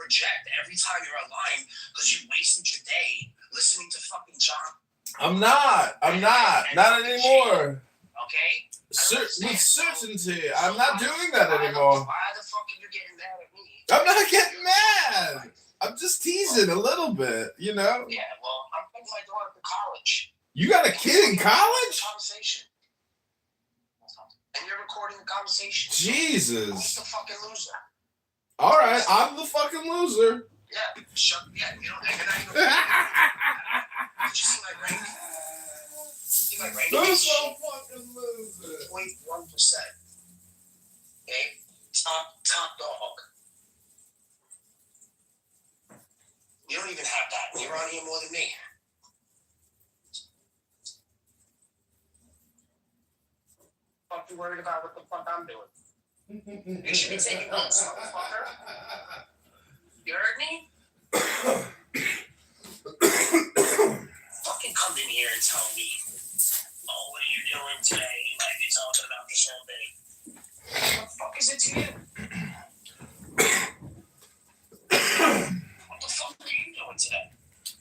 project every time you're online because you wasted your day listening to fucking John. I'm not anymore. Okay? With certainty, I'm not doing that anymore. Why the fuck are you getting mad at me? I'm not getting mad. I'm just teasing a little bit, you know? Yeah, well, I'm taking my daughter to college. You got a kid in college? Conversation. And you're recording the conversation. Jesus. Who's the fucking loser? All right, I'm the fucking loser. Yeah, you don't hang it out. Did you see my rank? See my rank? Who's the fucking loser? 0.1%. Okay? Top dog. You don't even have that. And you're on here more than me. Fuck you worried about what the fuck I'm doing? You should be taking notes, motherfucker. You heard me? Fucking come in here and tell me, oh, what are you doing today? You might be talking about this all day. What the fuck is it to you? What the fuck are you doing today?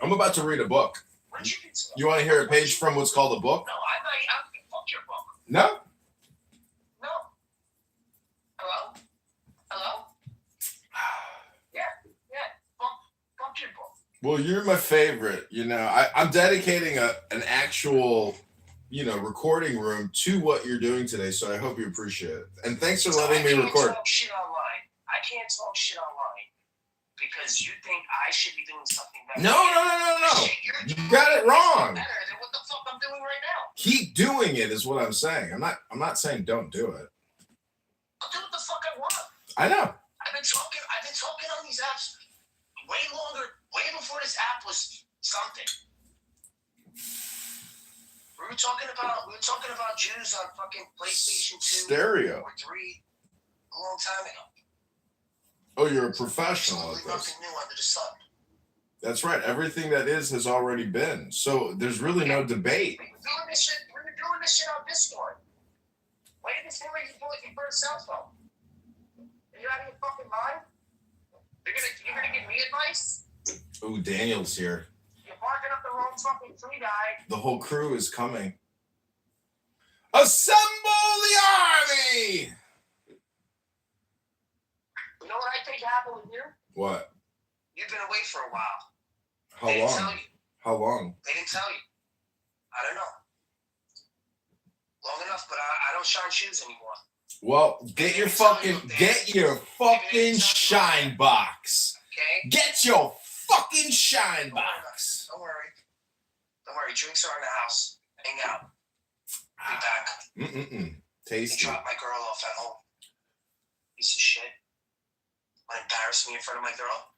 I'm about to read a book. What did you do today? You want to hear a page from what's called a book? No, I don't fuck your book. No? No. Hello? Hello? Yeah. Fuck your book. Well, you're my favorite. You know, I'm dedicating an actual, recording room to what you're doing today. So I hope you appreciate it. And thanks for letting me record. I can't talk shit online because you think I should be doing something better. No. You got it wrong. Better than what the fuck I'm doing right now. Keep doing it is what I'm saying. I'm not saying don't do it. I'll do what the fuck I want. I know. I've been talking on these apps way before this app was something. We were talking about Jews on fucking PlayStation 2 Stereo. or 3 a long time ago. Oh, you're a professional at this. Nothing new under the sun. That's right. Everything that is has already been. So there's really no debate. We were doing this shit on Discord. Why didn't you do it your first cell phone? Are you out of your fucking mind? You're gonna give me advice? Ooh, Daniel's here. You're barking up the wrong fucking tree, guy. The whole crew is coming. Assemble the army! You know what I think happened with you? What? You've been away for a while. How They didn't long? tell you. How long? They didn't tell you. I don't know. Long enough, but I don't shine shoes anymore. Well, get your fucking shine box. Okay? Get your fucking shine box. Don't worry. Drinks are in the house. Hang out. Be back. Tasty. You dropped my girl off at home. Piece of shit. Want to embarrass me in front of my girl?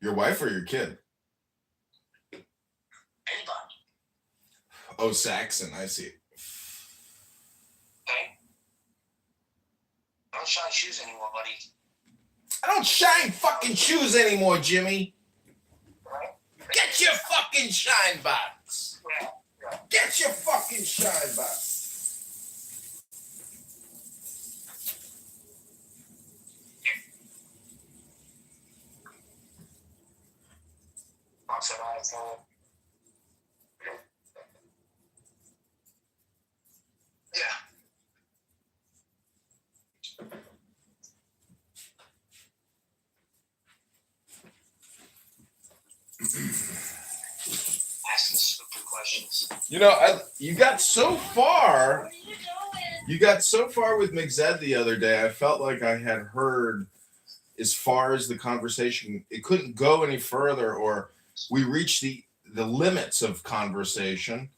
Your wife or your kid? Anybody. Oh, Saxon. I see. Okay? I don't shine shoes anymore, buddy. I don't shine fucking shoes anymore, Jimmy. Right? Get your fucking shine box. Yeah. Get your fucking shine box. Box of iPhone. Yeah. Asking stupid questions. You got so far. You got so far with McZed the other day. I felt like I had heard as far as the conversation. It couldn't go any further, or we reached the limits of conversation,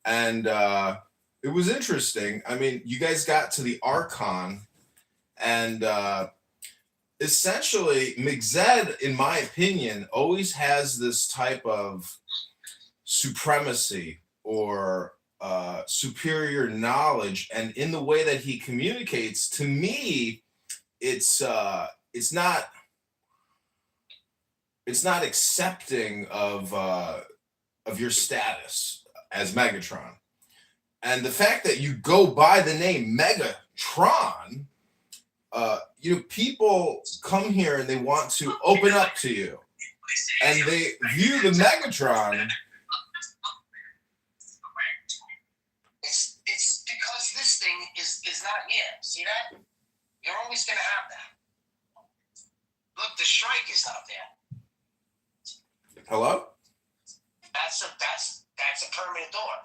and it was interesting. I mean, you guys got to the Archon, and essentially, McZed, in my opinion, always has this type of supremacy or superior knowledge, and in the way that he communicates, to me, it's not accepting of your status as Megatron. And the fact that you go by the name Megatron people come here and they want to open up to you, and they view the Megatron. It's because this thing is not here. See that? You're always gonna have that. Look, the Shrike is not there. Hello? That's a permanent door.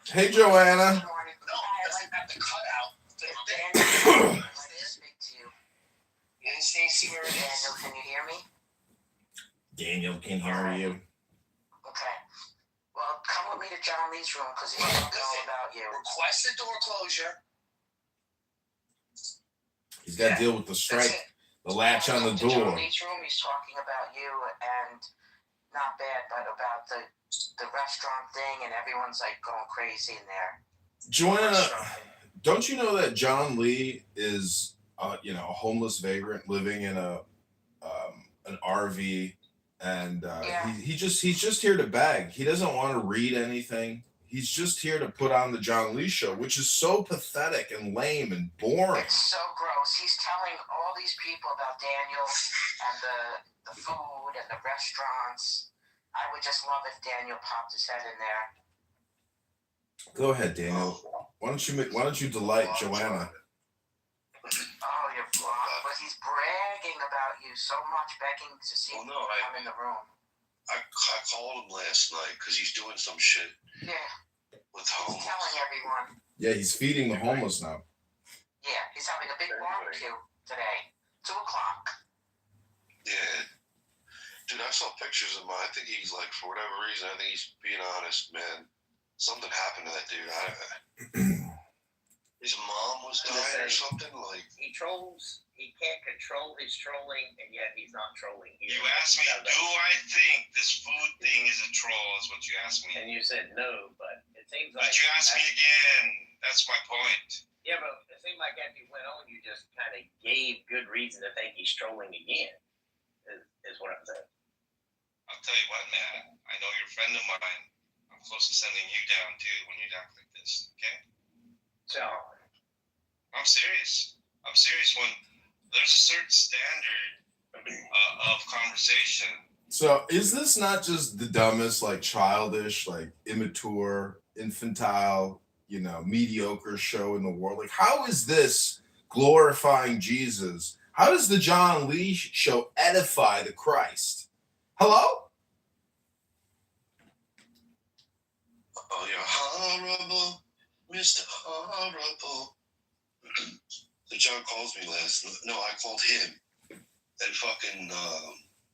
Hey, Joanna. No, it doesn't have the cutout. Speak to you. You didn't see where it is. Daniel, can you hear me? Daniel can hear you. Okay. Well, come with me to John Lee's room because he's going to know all about you. Request the door closure. He's got to deal with the strike, the latch on the door. John Lee's room, he's talking about you and not bad, but about the restaurant thing, and everyone's like going crazy in there. Joanna, don't you know that John Lee is, a homeless vagrant living in an RV, and he's just here to beg. He doesn't want to read anything. He's just here to put on the John Lee show, which is so pathetic and lame and boring. It's so gross. He's telling all these people about Daniel and the food and the restaurants. I would just love if Daniel popped his head in there. Go ahead, Daniel. Why don't you delight Joanna? Oh, you're blocked. But he's bragging about you so much, begging to see you come in the room. I called him last night because he's doing some shit. Yeah. With homeless. He's telling everyone. Yeah, he's feeding the homeless now. Yeah, he's having a big barbecue today. 2:00. Yeah. Dude, I saw pictures of him. I think he's like, for whatever reason, I think he's being honest, man. Something happened to that dude. His mom was dying or something. Like he trolls. He can't control his trolling, and yet he's not trolling. You asked me, do I think this food thing is a troll? Is what you asked me. And you said no, but it seems like. But you asked me again. That's my point. Yeah, but it seemed like as you went on, you just kind of gave good reason to think he's trolling again. Is what I'm saying. I'll tell you what, man. I know you're a friend of mine. I'm close to sending you down too when you act like this. Okay? John. I'm serious. I'm serious. When there's a certain standard of conversation. So is this not just the dumbest, like childish, like immature, infantile, mediocre show in the world? Like, how is this glorifying Jesus? How does the John Lee show edify the Christ? Hello? oh, you're horrible, Mr. Horrible. So John calls me last night. No, I called him. And fucking,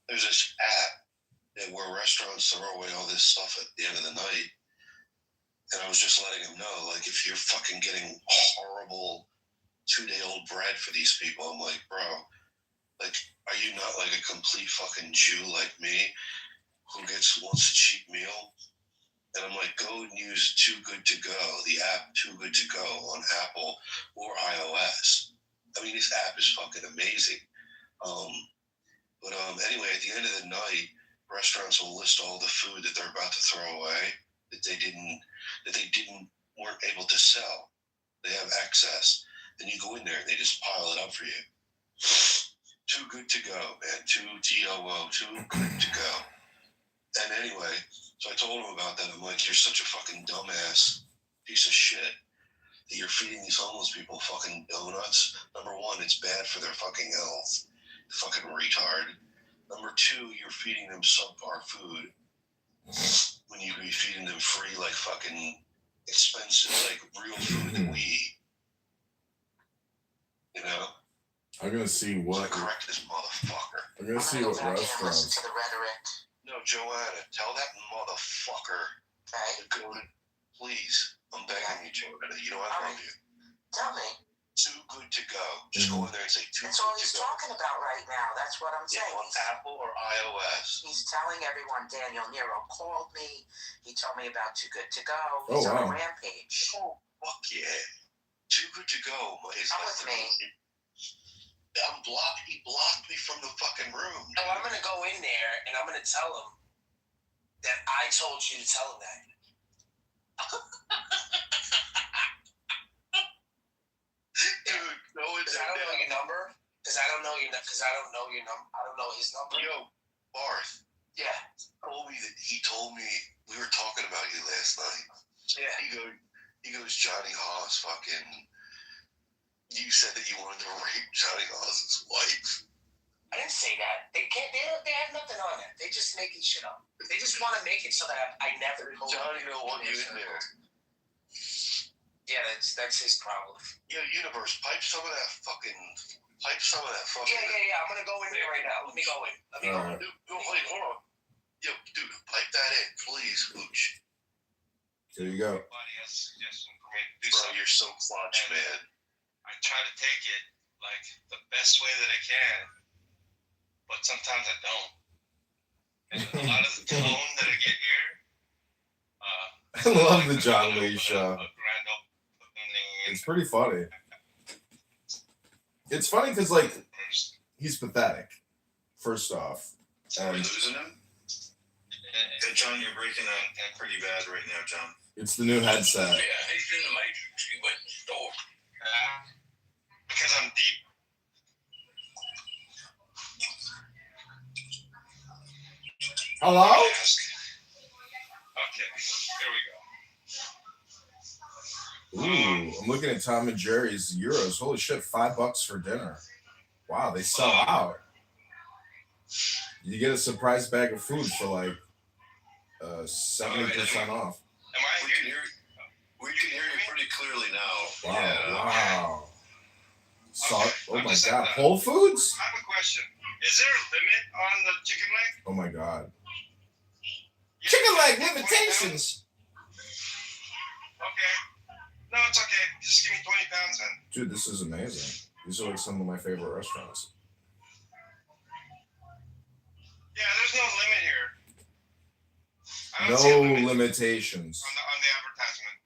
there's this app where restaurants throw away all this stuff at the end of the night. And I was just letting him know, like, if you're fucking getting horrible 2-day-old bread for these people, I'm like, bro, like, are you not like a complete fucking Jew like me who wants a cheap meal? And I'm like, go and use Too Good To Go, the app Too Good To Go on Apple or iOS. I mean, this app is fucking amazing. But anyway, at the end of the night, restaurants will list all the food that they're about to throw away that they weren't able to sell. They have excess. Then you go in there and they just pile it up for you. Too good to go, man. Too G-O-O. Too good to go. And anyway, so I told him about that. I'm like, you're such a fucking dumbass piece of shit that you're feeding these homeless people fucking donuts. Number one, it's bad for their fucking health. Fucking retard. Number two, you're feeding them subpar food when you could be feeding them free, like fucking expensive, like real food that we eat. You know? I'm gonna see what. So correct this motherfucker. I'm gonna see what restaurants. Listen to the rhetoric. No, Joanna, tell that motherfucker to go to. Please, I'm begging you, Joanna. You know I love you. Tell me. Too good to go. Just go in there and say too That's good all to he's go. talking about right now. That's what I'm saying. On Apple or iOS. He's telling everyone Daniel Nero called me. He told me about Too Good To Go. Oh, He's on wow. a rampage. Oh, fuck yeah. Too good to go. Come with me. I'm blocked. He blocked me from the fucking room. No, I'm going to go in there and I'm going to tell him that I told you to tell him that. Dude, go in Because I don't know your number. Because I don't know your number. I don't know his number. Yo, Barth. Yeah. He told me we were talking about you last night. Yeah. He goes, Johnny Haas fucking. You said that you wanted to rape Johnny Haas's wife. I didn't say that. They can't. They have nothing on it. They just making shit up. They just want to make it so that I never. Johnny don't want you in there. Yeah, that's his problem. Yo, Universe, pipe some of that fucking. Yeah. I'm gonna go in there right now. Let me go in. Right. Wait, hold on. Yo, dude, pipe that in, please, Hooch. There you go. Everybody has a suggestion for me to do Bro, something. you're so clutch, man. I try to take it like the best way that I can, but sometimes I don't. And a lot of the tone that I get here. I love the John Lee show. It's pretty funny. It's funny because, like, he's pathetic, first off. Are we losing him? Hey, John, you're breaking up pretty bad right now, John. It's the new headset. Yeah, he's in the Matrix. He went to the store. Because I'm deep. Hello? Okay, here we go. Ooh, I'm looking at Tom and Jerry's Euros. Holy shit, $5 for dinner. Wow, they sell out. You get a surprise bag of food for like 70% off. Am I here? We can hear you pretty clearly now. Wow, Yeah. wow. Okay, Oh I'm my just god, saying that. Whole Foods? I have a question. Is there a limit on the chicken leg? Oh my god. You Chicken can leg get 20 pounds? limitations. Okay. No, it's okay. Just give me 20 pounds then. Dude, this is amazing. These are like some of my favorite restaurants. Yeah, there's no limit here. I don't see a No limit limitations. on the advertisement.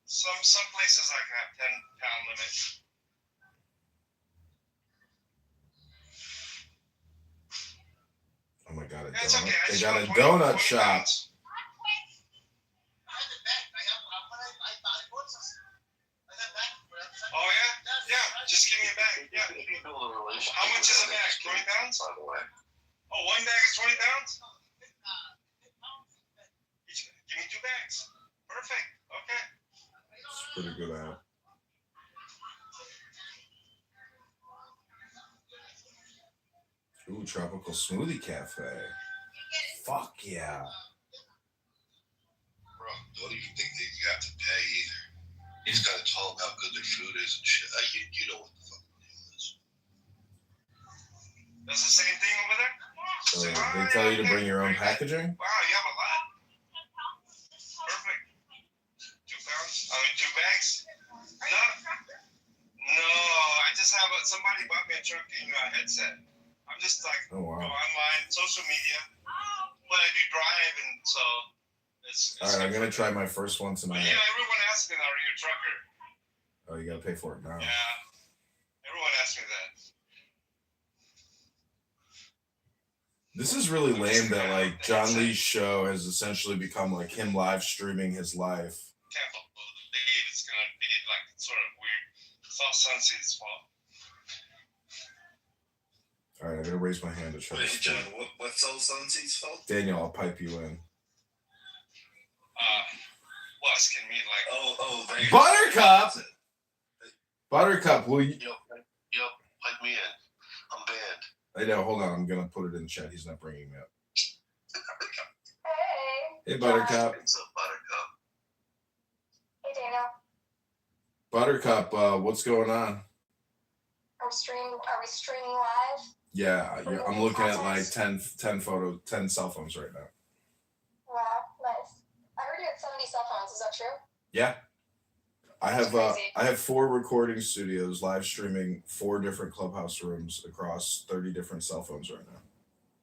Some places like have 10-pound limit. Oh my god, a That's donut. okay. I They just got want a 20 donut 20 shop. pounds. Oh yeah? Yeah, just give me a bag. Yeah. How much is a bag? 20 pounds? By the way. Oh, one bag is 20 pounds? Give me 2 bags. Perfect. Okay. It's pretty good at. Ooh, Tropical Smoothie Cafe. Fuck yeah. Bro, don't even think that you have to pay either. He's got to tell them how good their food is and shit. You know what the fuck the deal is. That's the same thing over there? So they tell you to bring your own packaging? Wow, you have a lot. Perfect. 2 pounds? 2 bags? No, I just have somebody bought me a trucking headset. I'm just like, Oh wow. go online, social media. But I do drive, and so it's Alright, I'm gonna try my first one But tonight. yeah, everyone asks me that, are you a trucker? Oh, you gotta pay for it now. Yeah. Everyone asks me that. This is really lame that like John Lee's show has essentially become like him live streaming his life. Can't believe it's gonna be like sort of weird. It's all Sunseat's fault. Alright, I'm gonna raise my hand to try Wait, this. John, what's all Sunseat's fault? Daniel, I'll pipe you in. Wes can meet like There you Buttercup! go. Buttercup, will you? Yo, pipe me in. I'm banned. I know, hold on, I'm gonna put it in the chat. He's not bringing me up. Hey. Hey, Buttercup. What's up, Buttercup? Hey, Daniel. Buttercup, what's going on? Are we streaming live? Yeah, I'm looking at like 10 cell phones right now. Wow, nice. I heard you had 70 cell phones. Is that true? Yeah. That's crazy. I have 4 recording studios live streaming 4 different clubhouse rooms across 30 different cell phones right now.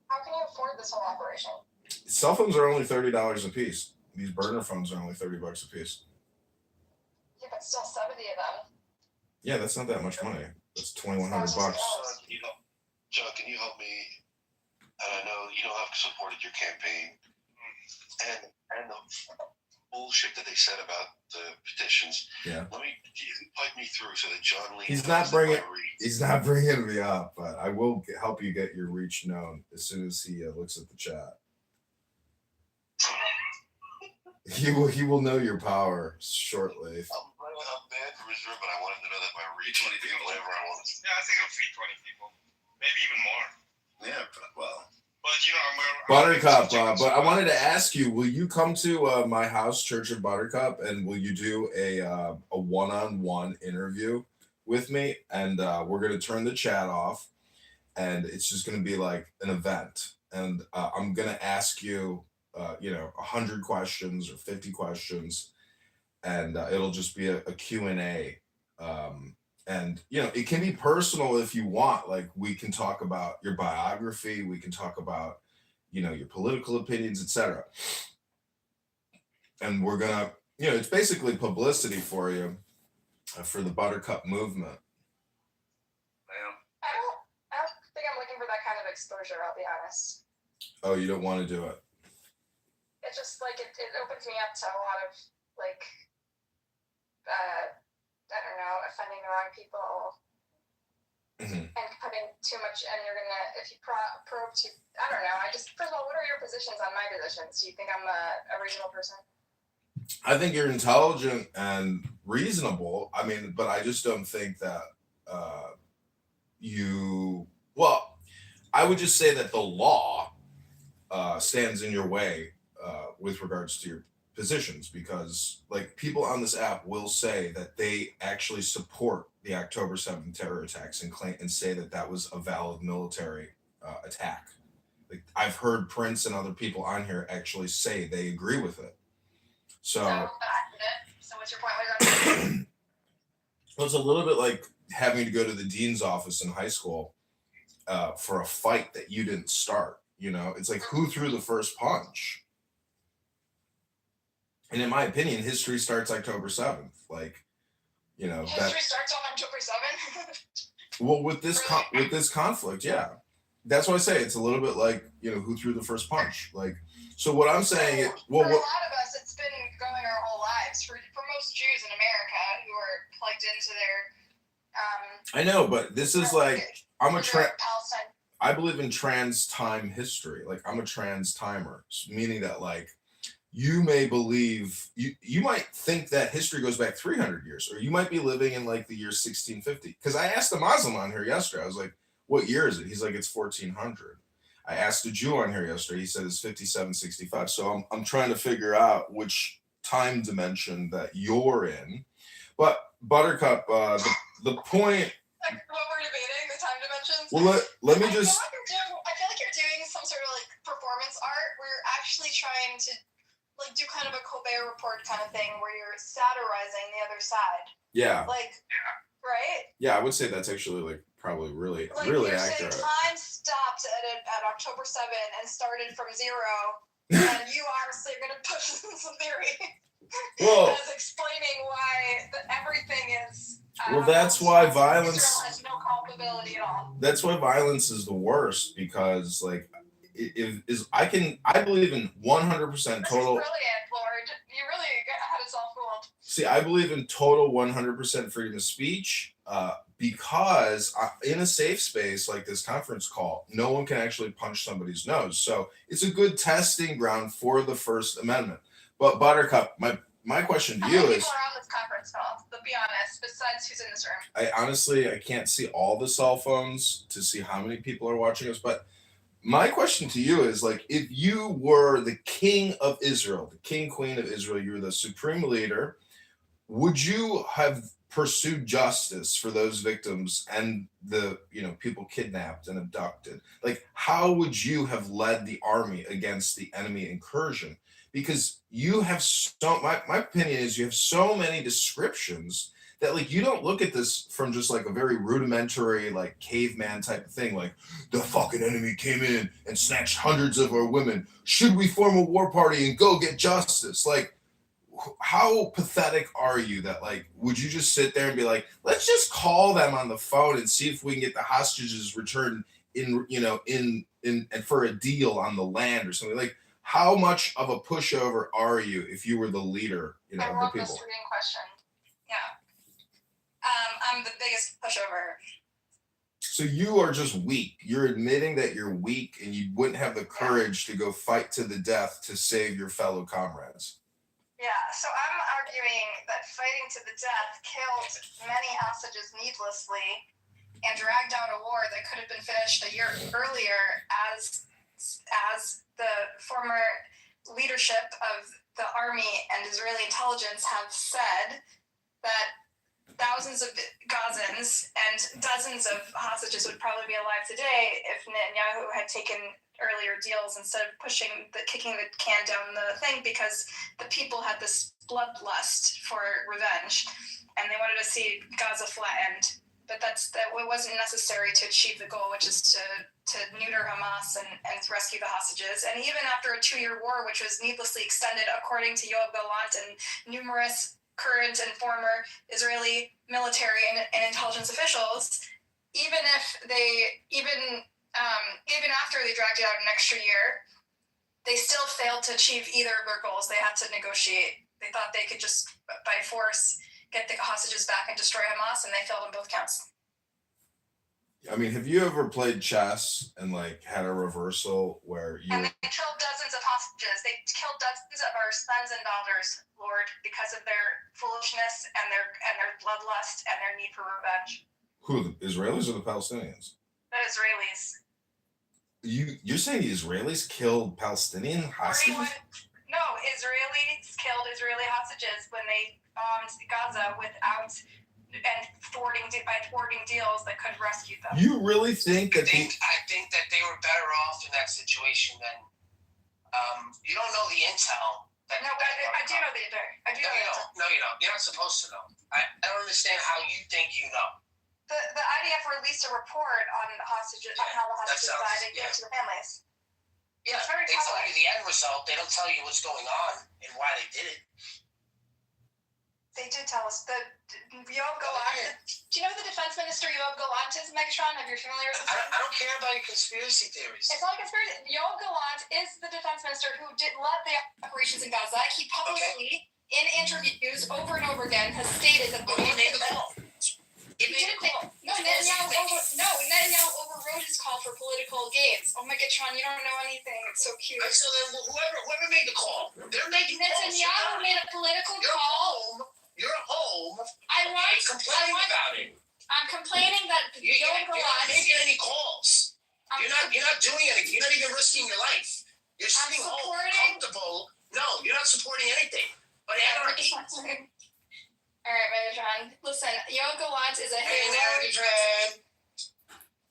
How can you afford this whole operation? Cell phones are only $30 a piece. These burner phones are only $30 a piece. Yeah, but still 70 of them. Yeah, that's not that much money. That's $2,100 bucks. John, can you help me? And I know you know I've supported your campaign, and bullshit that they said about the petitions. Yeah. Let me pipe me through so that John Lee. He's knows not that my reach- He's not bringing me up, but I will help you get your reach known as soon as he looks at the chat. He will know your power shortly. I'm bad for his room, but I want him to know that my reach 20 people. whatever I want. Yeah, I think it'll feed 20 people, maybe even more. Yeah, well. But you know, Buttercup, but I wanted to ask you: will you come to my house, Church of Buttercup, and will you do a one-on-one interview with me? And we're gonna turn the chat off, and it's just gonna be like an event. And I'm gonna ask you, 100 questions or 50 questions, and it'll just be a Q&A. And it can be personal if you want. Like, we can talk about your biography, we can talk about your political opinions, etc. And we're gonna it's basically publicity for you, for the Buttercup movement. I don't think I'm looking for that kind of exposure, I'll be honest. Oh, you don't want to do it? It's just like it opens me up to a lot of like I don't know, offending the wrong people. Mhm. And putting too much, and you're gonna, if you probe too, I don't know. First of all, what are your positions on my positions? Do you think I'm a reasonable person? I think you're intelligent and reasonable. I mean, but I just don't think that I would just say that the law stands in your way with regards to your positions, because like people on this app will say that they actually support the October 7th terror attacks and claim and say that was a valid military attack. Like, I've heard Prince and other people on here actually say they agree with it. So what's your point? What does that mean? Well, it's a little bit like having to go to the dean's office in high school for a fight that you didn't start. It's like, who threw the first punch? And in my opinion, history starts October 7th. Like, history starts on October 7th. Well, with this conflict, yeah. That's why I say it's a little bit like, who threw the first punch? Like, so what I'm saying is, for a lot of us, it's been going our whole lives. For most Jews in America who are plugged into their I know, but this is like, Palestine. I believe in trans time history. Like, I'm a trans timer, meaning that like, you may believe, you might think that history goes back 300 years, or you might be living in like the year 1650. Because I asked a Muslim on here yesterday, I was like, what year is it? He's like, it's 1400. I asked a Jew on here yesterday, he said it's 5765. So I'm trying to figure out which time dimension that you're in. But Buttercup, the point. Like what we're debating, the time dimensions. Well, let me just. I feel like you're doing some sort of like performance art. We're actually trying to like do kind of a Colbert Report kind of thing where you're satirizing the other side. Yeah. Like, right? Yeah, I would say that's actually like probably really like really you're accurate. Saying time stopped at October 7th and started from 0, and you obviously are going to push some theory. Well, as explaining why everything is. Well, that's why violence. Israel has no culpability at all. That's why violence is the worst, because like I believe in 100% total. This is brilliant, Lord. You really had us all fooled. See, I believe in total 100% freedom of speech, because in a safe space like this conference call, no one can actually punch somebody's nose. So it's a good testing ground for the First Amendment. But Buttercup, my question to you is: how many people are on this conference call? But be honest, besides who's in this room. I can't see all the cell phones to see how many people are watching us, but my question to you is, like, if you were the king of Israel, the king, queen of Israel, you were the supreme leader, would you have pursued justice for those victims and the people kidnapped and abducted? Like, how would you have led the army against the enemy incursion? Because you have my opinion is you have so many descriptions that like you don't look at this from just like a very rudimentary like caveman type of thing, like the fucking enemy came in and snatched hundreds of our women. Should we form a war party and go get justice? Like, how pathetic are you that like would you just sit there and be like, let's just call them on the phone and see if we can get the hostages returned in and for a deal on the land or something? Like, how much of a pushover are you if you were the leader, I of love the this people? reading question. Yeah. I'm the biggest pushover. So you are just weak. You're admitting that you're weak and you wouldn't have the courage to go fight to the death to save your fellow comrades. Yeah, so I'm arguing that fighting to the death killed many hostages needlessly and dragged out a war that could have been finished a year earlier as the former leadership of the army and Israeli intelligence have said that thousands of Gazans and dozens of hostages would probably be alive today if Netanyahu had taken earlier deals instead of kicking the can down the thing, because the people had this bloodlust for revenge and they wanted to see Gaza flattened. But it wasn't necessary to achieve the goal, which is to neuter Hamas and rescue the hostages. And even after a 2-year war, which was needlessly extended, according to Yoav Gallant and numerous current and former Israeli military and intelligence officials, even after they dragged it out an extra year, they still failed to achieve either of their goals. They had to negotiate. They thought they could just, by force, get the hostages back and destroy Hamas, and they failed on both counts. I mean, have you ever played chess and had a reversal where you? And they killed dozens of hostages. They killed dozens of our sons and daughters, Lord, because of their foolishness and their bloodlust and their need for revenge. Who, the Israelis or the Palestinians? The Israelis. You're saying the Israelis killed Palestinian hostages? No, Israelis killed Israeli hostages when they bombed Gaza by thwarting deals that could rescue them. You really think that? I think that they were better off in that situation than. You don't know the intel. I do know the intel. No, you don't. You're not supposed to know. I don't understand how you think you know. The IDF released a report on hostages, on how the hostages died, and gave it to the families. Yeah, they tell you the end result. They don't tell you what's going on and why they did it. They did tell us. Yoav Gallant. Do you know who the defense minister Yoav Gallant is, Megatron? Are you familiar with this? I don't care about your conspiracy theories. It's not a conspiracy. Yoav Gallant is the defense minister who led the operations in Gaza. He publicly, in interviews over and over again, has stated that he made the call. Netanyahu overrode his call for political gains. Oh my God, Sean, you don't know anything. It's so cute. So then, whoever made the call, they're making Netanyahu made a political call. You're home. I'm complaining about it. I'm complaining that You're not making any calls. You're not doing anything. You're not even risking your life. You're sitting home comfortable. No, you're not supporting anything but anarchy. All right, Megatron. Listen, Yoav Gallant is a Hey, Megatron.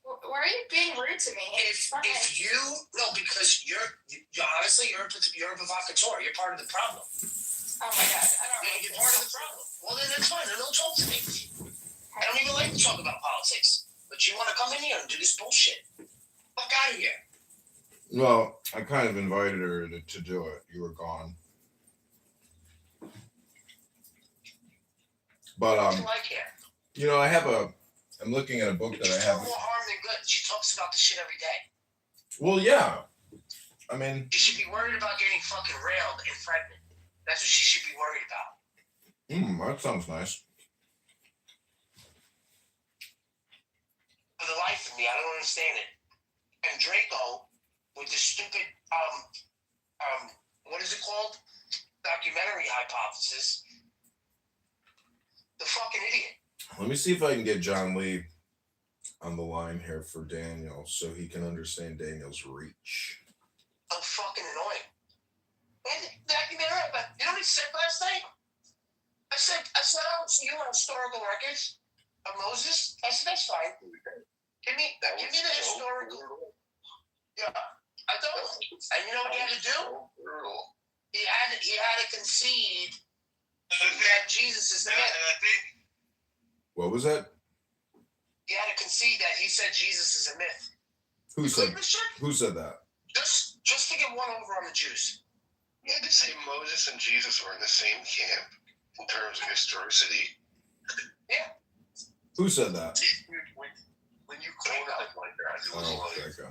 Why are you being rude to me? Because you're honestly you're a provocateur. You're part of the problem. Oh my God, I don't know. You're part of the problem. Well, then that's fine. Then don't talk to me. I don't even like to talk about politics. But you want to come in here and do this bullshit? Fuck out of here. Well, I kind of invited her to do it. You were gone. But I'm looking at a book that I have. More harm than good. She talks about this shit every day. Well, yeah. I mean, she should be worried about getting fucking railed and pregnant. That's what she should be worried about. That sounds nice. For the life of me, I don't understand it. And Draco, with the stupid, what is it called? Documentary hypothesis. The fucking idiot. Let me see if I can get John Lee on the line here for Daniel so he can understand Daniel's reach. I'm fucking annoying. And documentary, but you know what he said last night? I said I don't see you on historical records of Moses. I said, that's fine. Give me the historical. Yeah, I don't. And you know what he had to do? He had to concede that Jesus is the myth. What was that? He had to concede that he said Jesus is a myth. Who said that? Just to get one over on the Jews. You had to say Moses and Jesus were in the same camp in terms of historicity. Yeah. Who said that? When you quoted it like that, it was okay.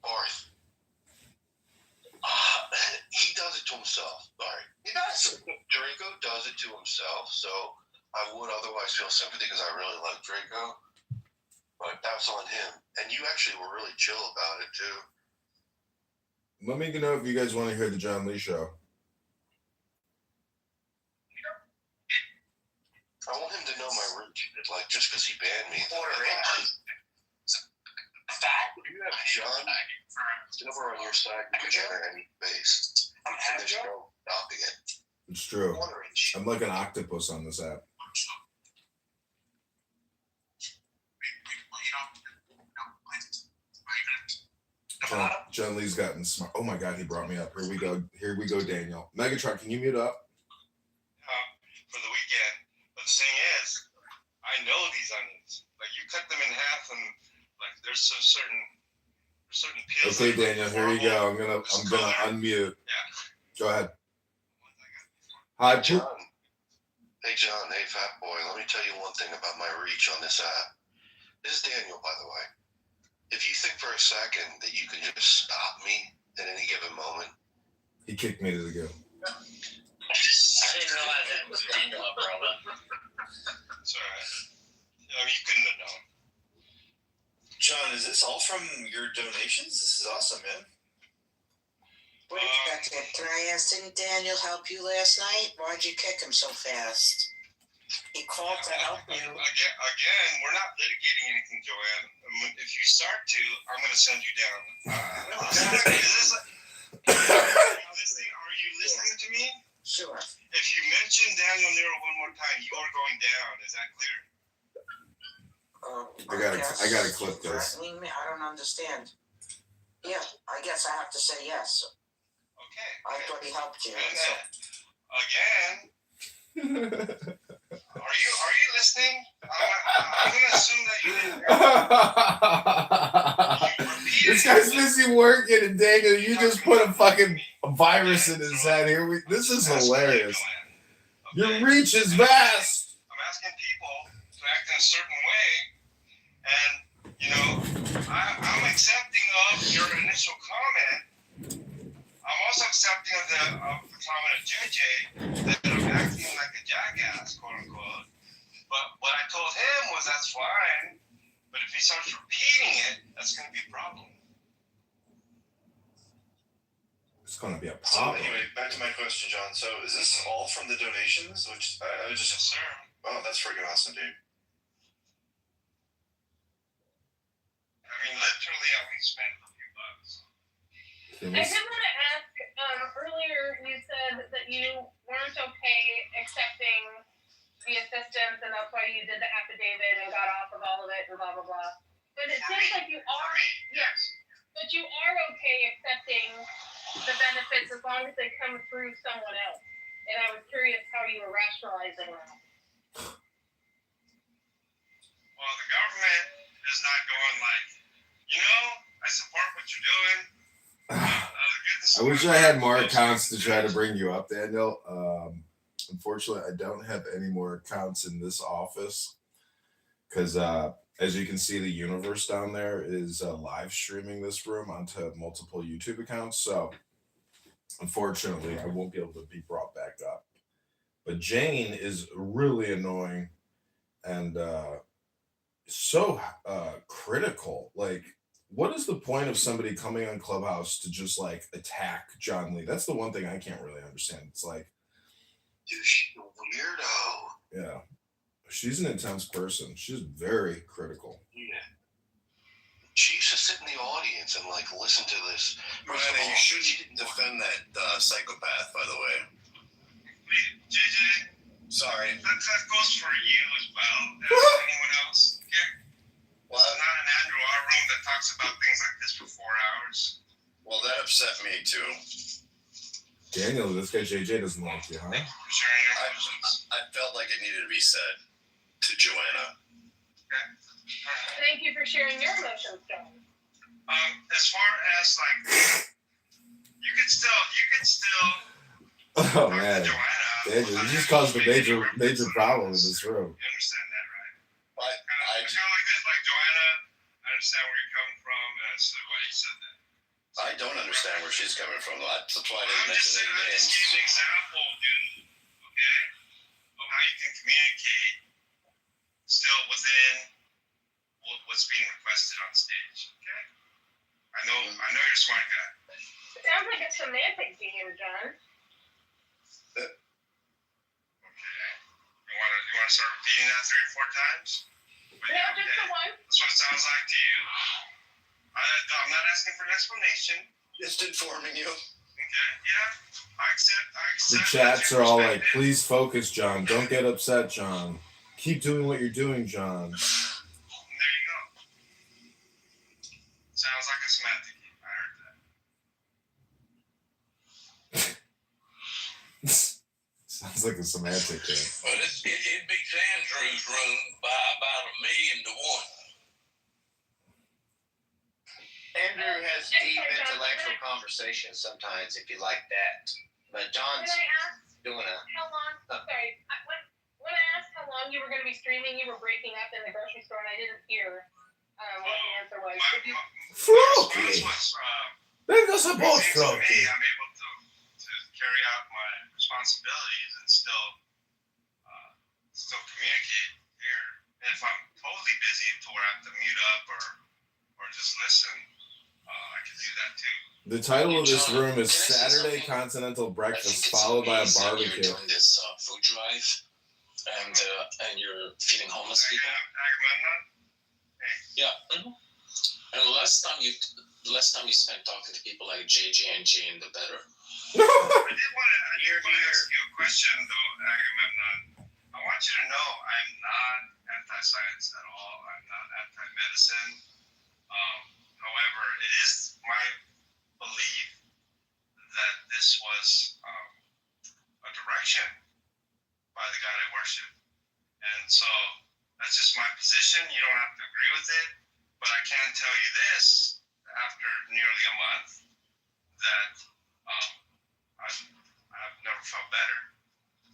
Boris. himself. Sorry. He does. Draco does it to himself, so I would otherwise feel sympathy because I really like Draco. But that's on him. And you actually were really chill about it, too. Let me know if you guys want to hear the John Lee show. I want him to know my reach. Like, just because he banned me. Quarter inch. Fat? You have John over on your side. You can enter any base. I'm And there's agile. no stopping it. It's true. Quarter inch. I'm like an octopus on this app. John Lee's gotten smart. Oh my God, he brought me up. Here we go. Here we go, Daniel. Megatron, can you mute up? For the weekend. But the thing is, I know these onions. Like you cut them in half, and like there's some certain peels. Okay, that are, like, Daniel, here we go. horrible. I'm gonna unmute. Yeah. Go ahead. Hi, John. Hey, John. Hey, fat boy. Let me tell you one thing about my reach on this app. This is Daniel, by the way. If you think for a second that you can just stop me at any given moment, He kicked me to the go. I didn't realize that was Daniel, brother. It's all right. I mean, you couldn't have known. John, is this all from your donations? This is awesome, man. Wait a second. Can I ask, didn't Daniel help you last night? Why'd you kick him so fast? He called to help you. Again, we're not litigating anything, Joanne. If you start to, I'm going to send you down. Are you listening to me? Sure. If you mention Daniel Nero one more time, you are going down. Is that clear? I gotta clip this. Threatening me? I don't understand. Yeah, I guess I have to say yes. Okay. I thought he helped you. And So. again, are you listening? I'm going to assume that you didn't hear me. This guy's busy working, and Daniel, you just put a fucking virus in his head. This is hilarious. Your reach is vast. I'm asking people to act in a certain way, and you know, I'm accepting of your initial comment. I'm also accepting of the comment of JJ that I'm acting like a jackass, quote unquote. But what I told him was that's fine, but if he starts repeating it, that's going to be a problem. It's gonna be a So problem. anyway, back to my question, John. So is this all from the donations? Which I was Yes, just, sir. oh, that's freaking awesome, dude. I mean, literally, I only spent a few bucks. I did want to ask, earlier you said that you weren't okay accepting the assistance and that's why you did the affidavit and got off of all of it and blah, blah, blah. But it seems like you are, Yes. but you are okay accepting the benefits as long as they come through someone else. And I was curious how you were rationalizing that. Well, the government is not going like, you know, I support what you're doing. I wish I had more accounts to try to bring you up, Daniel. Unfortunately, I don't have any more accounts in this office because, as you can see, the universe down there is live streaming this room onto multiple YouTube accounts. So, unfortunately, I won't be able to be brought back up. But Jane is really annoying and so critical. Like, what is the point of somebody coming on Clubhouse to just like attack John Lee? That's the one thing I can't really understand. It's like, dude, she's a weirdo. yeah, she's an intense person. She's very critical. Yeah. She used to sit in the audience and like listen to this. Miranda, you shouldn't defend that psychopath, by the way. JJ, Sorry. that goes for you as well as anyone else. Okay? Well, It's not an Andrew R room that talks about things like this for 4 hours. well, that upset me too. Daniel, this guy JJ doesn't like you, huh? Thank you for sharing your emotions. I felt like it needed to be said to Joanna. Thank you for sharing your emotions, John. As far as like, you could still Oh talk to man, Joanna. Daniel, you just caused a major problem in this room. You understand that, right? But Kind of like this, like Joanna. I understand where you're coming from as to why you said that. I don't understand where she's coming from. That's why I I'm didn't just mention saying, any I just names. gave an example, dude, okay, of how you can communicate still within what's being requested on stage, okay? I know you're a smart guy. It sounds like a semantic game, John. Okay. You wanna start repeating that 3 or 4 times? But No, just the one. That's what it sounds like to you. I'm not asking for an explanation. Just informing you. Okay, yeah. I accept. The chats are all like, please focus, John. Don't get upset, John. Keep doing what you're doing, John. There you go. Sounds like a semantic game. I heard that. Sounds like a semantic game. Well, it beats Andrew's room by about 1,000,000 to 1. Andrew has deep intellectual conversations sometimes, if you like that. But John's Can I ask doing a. how long? Sorry, when I asked how long you were going to be streaming, you were breaking up in the grocery store, and I didn't hear what the answer was. Could you? Floki! There's a boat, To me, Floki! I'm able to carry out my responsibilities and still communicate here. And if I'm totally busy to where I have to mute up or just listen, I can do that too. The title of this room is Saturday Continental Breakfast, followed by a barbecue. You're doing this food drive, and you're feeding homeless people. Agamemnon? Yeah. Mm-hmm. And less time you spent talking to people like JJ and Jane, the better. I did want to ask you a question, though, Agamemnon. I want you to know I'm not anti-science at all. I'm not anti-medicine. However, it is my belief that this was a direction by the God I worship. And so that's just my position. You don't have to agree with it. But I can tell you this, after nearly a month, that I've never felt better.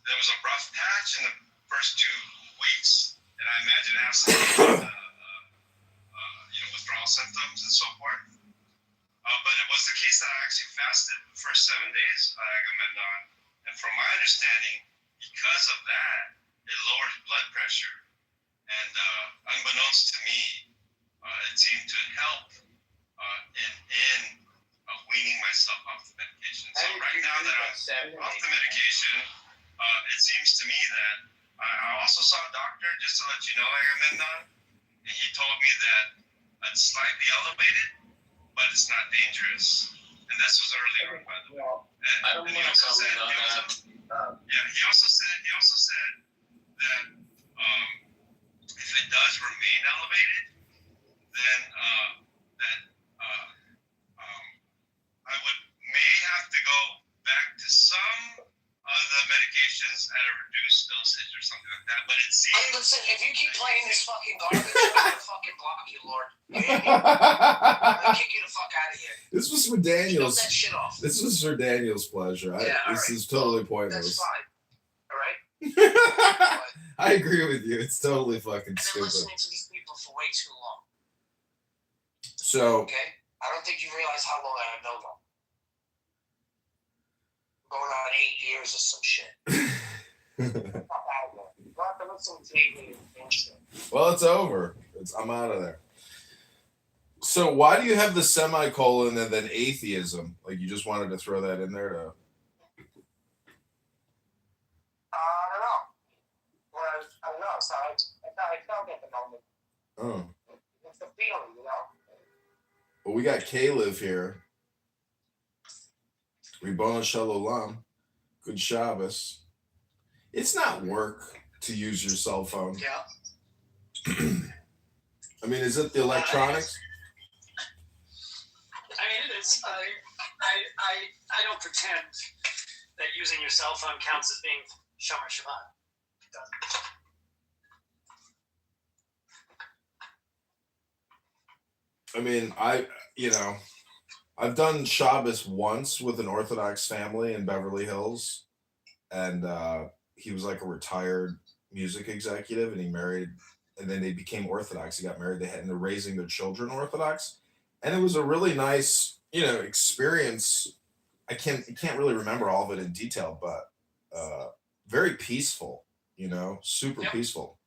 There was a rough patch in the first 2 weeks, and I imagine it has to do with withdrawal symptoms and so forth. But it was the case that I actually fasted the first 7 days of Agamemnon. And from my understanding, because of that, it lowers blood pressure. And unbeknownst to me, it seemed to help in weaning myself off the medication. So right now that I'm off the medication, it seems to me that I also saw a doctor, just to let you know, Agamemnon, and he told me that it's slightly elevated, but it's not dangerous. And this was early on, by the way. And he also said, he also said that if it does remain elevated, then I may have to go back to some of the medications at a reduced dosage or something like that. But it seems. Listen, if you keep playing this fucking garbage, I'm gonna fucking block you, Lord. I'm gonna kick you the fuck out of here. This was for Daniel's. That shit off. This was for Daniel's pleasure. This is totally pointless. That's fine. All right. I agree with you. It's totally fucking I've been stupid. listening to these people for way too long. So, Okay? I don't think you realize how long I have known them. Going on 8 years or some shit. Fuck out of there. You don't have to listen to me and shit. well, it's over. I'm out of there. So, why do you have the semicolon and then atheism? Like, you just wanted to throw that in there to. I don't know. Well, I don't know. So I felt at the moment. Oh. It's the feeling, you know? Well, we got Caleb here. Ribona Shalom. Good Shabbos. It's not work to use your cell phone. Yeah. I mean, is it the electronics? I mean, it is. I don't pretend that using your cell phone counts as being Shomer Shabbat. It doesn't. I mean, I've done Shabbos once with an Orthodox family in Beverly Hills, and he was like a retired music executive, and he married, and then they became Orthodox. He got married, and they're raising their children Orthodox, and it was a really nice experience. I can't really remember all of it in detail, but very peaceful. Super peaceful.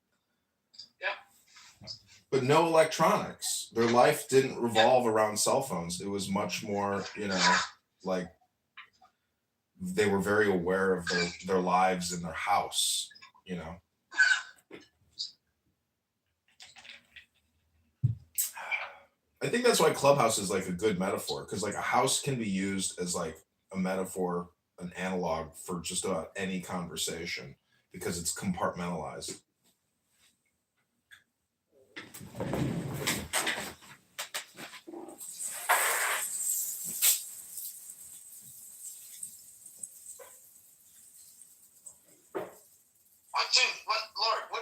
Yeah. But no electronics. Their life didn't revolve around cell phones. It was much more, like they were very aware of their lives in their house. I think that's why Clubhouse is like a good metaphor, because like a house can be used as like a metaphor, an analog for just about any conversation because it's compartmentalized.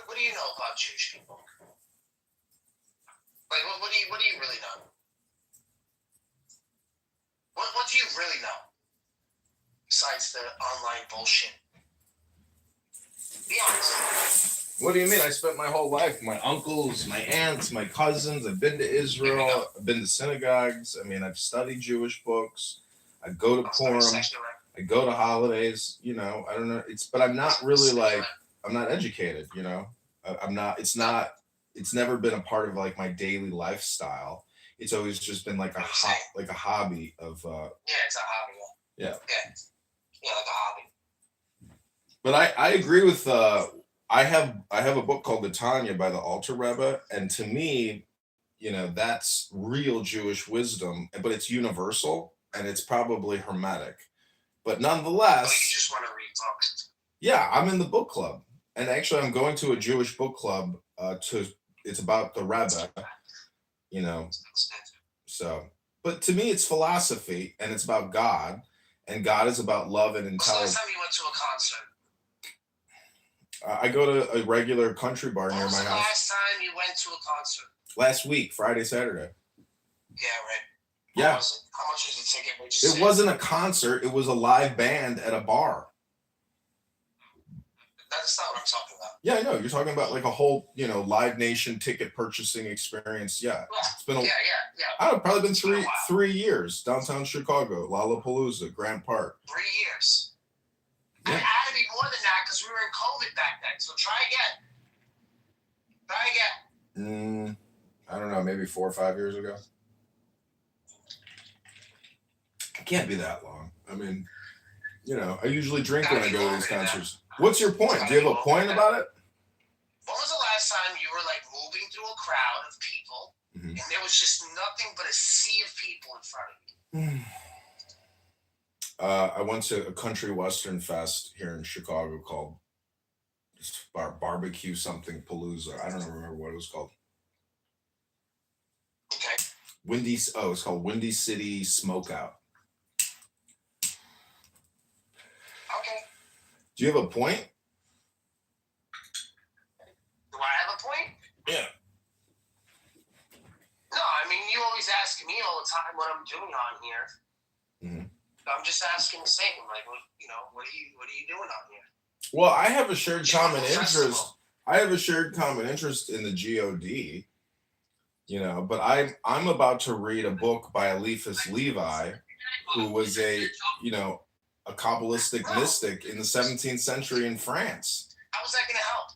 What do you know about Jewish people? Like, what do you really know? What do you really know? Besides the online bullshit. Be honest. What do you mean? I spent my whole life, my uncles, my aunts, my cousins, I've been to Israel, I've been to synagogues. I mean, I've studied Jewish books. I go to Purim. I go to holidays, I don't know. But I'm not really like, I'm not educated, I'm not, it's never been a part of like my daily lifestyle. It's always just been like a hobby of it's a hobby. Yeah, like a hobby. But I agree with I have a book called the Tanya by the Alter Rebbe, and to me, that's real Jewish wisdom, but it's universal and it's probably hermetic. But nonetheless, you just want to read books. Yeah, I'm in the book club, and actually, I'm going to a Jewish book club. It's about the Rebbe, So, but to me, it's philosophy, and it's about God, and God is about love and intelligence. Last time you went to a concert? I go to a regular country bar near my house. When was the last time you went to a concert? Last week, Friday, Saturday. Yeah, right. Yeah. How much was the ticket? It wasn't a concert. It was a live band at a bar. That's not what I'm talking about. Yeah, I know. You're talking about like a whole, Live Nation ticket purchasing experience. Yeah. It's been yeah. I don't know, probably been 3 years. Downtown Chicago, Lollapalooza, Grant Park. 3 years. Yeah. It had to be more than that because we were in COVID back then. So try again. I don't know, maybe 4 or 5 years ago. It can't be that long. I mean, I usually drink when I go to these concerts. What's your point? Do you have a point about it? When was the last time you were like moving through a crowd of people and there was just nothing but a sea of people in front of you? I went to a country western fest here in Chicago called Barbecue something Palooza. I don't remember what it was called. Okay. It's called Windy City Smokeout. Okay. Do you have a point? Do I have a point? Yeah. No, I mean, you always ask me all the time what I'm doing on here. I'm just asking the same. Like, what are you doing on here? Well, I have a shared common interest. I have a shared common interest in the GOD. But I'm about to read a book by Eliphas Levi, who was a Kabbalistic mystic in the 17th century in France. How is that going to help?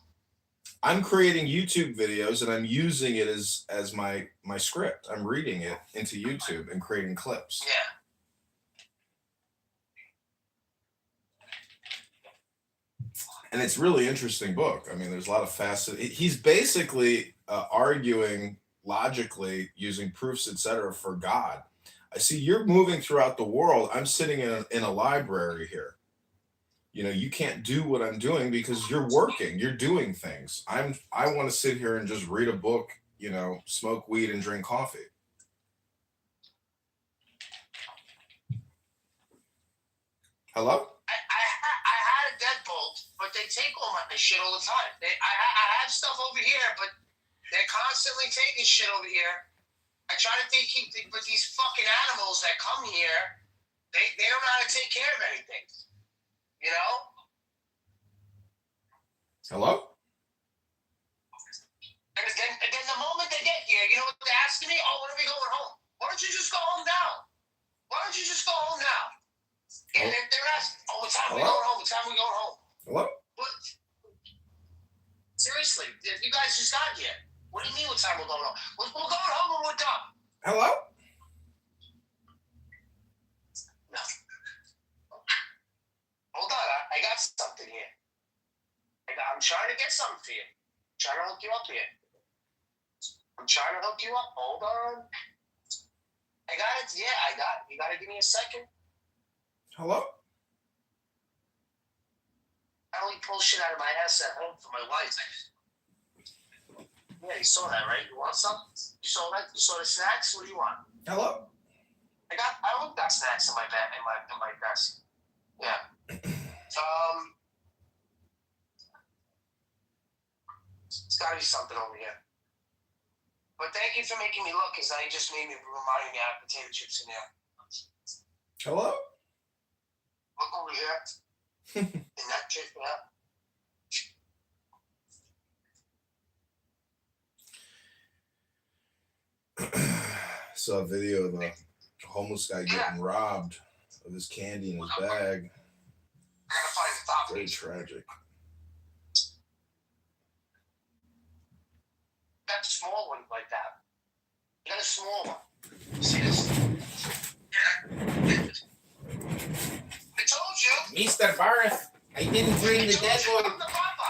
I'm creating YouTube videos and I'm using it as my script. I'm reading it into YouTube and creating clips. Yeah. And it's really interesting book. I mean, there's a lot of he's basically arguing logically using proofs, etc., for God. I see you're moving throughout the world. I'm sitting in a library here. You can't do what I'm doing because you're working, you're doing things. I want to sit here and just read a book, smoke weed and drink coffee. Hello? I had a deadbolt, but they take all my shit all the time. I have stuff over here, but they're constantly taking shit over here. I try to but these fucking animals that come here, they don't know how to take care of anything. Hello? And then the moment they get here, you know what they're asking me? Oh, when are we going home? Why don't you just go home now? guys just got here. What do you mean what time we're going home? We're going home when we're done. Hello? No. Hold on, I got something here. I'm trying to get something for you. I'm trying to hook you up here. Hold on. I got it. Yeah, I got it. You got to give me a second. Hello? I only pull shit out of my ass at home for my wife. Yeah, you saw that, right? You want something? You saw that? You saw the snacks? What do you want? Hello? I only got snacks in my bag, in my desk. Yeah. It's got to be something over here. But thank you for making me look, because now you just reminding me I have potato chips in there. Hello? Look over here. In that chip, yeah. Saw a video of a homeless guy getting robbed of his candy in his bag. I gotta find the top. Very tragic. Got a small one like that. You got a small one. See this? Yeah. I told you. Mr. Barth, I didn't bring the dead You one. come to Papa.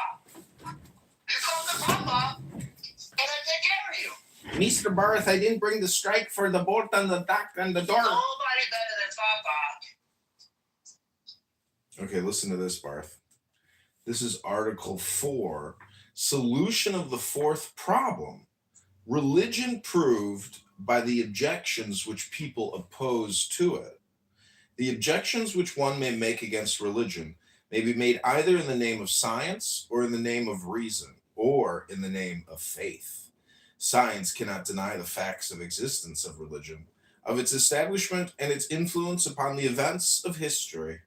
You come to Papa, and I take care of you. Mr. Barth, I didn't bring the strike for the board on the dock on the door. Nobody better than Papa. Okay, listen to this, Barth. This is Article 4, Solution of the Fourth Problem. Religion proved by the objections which people oppose to it. The objections which one may make against religion may be made either in the name of science or in the name of reason or in the name of faith. Science cannot deny the facts of existence of religion, of its establishment and its influence upon the events of history.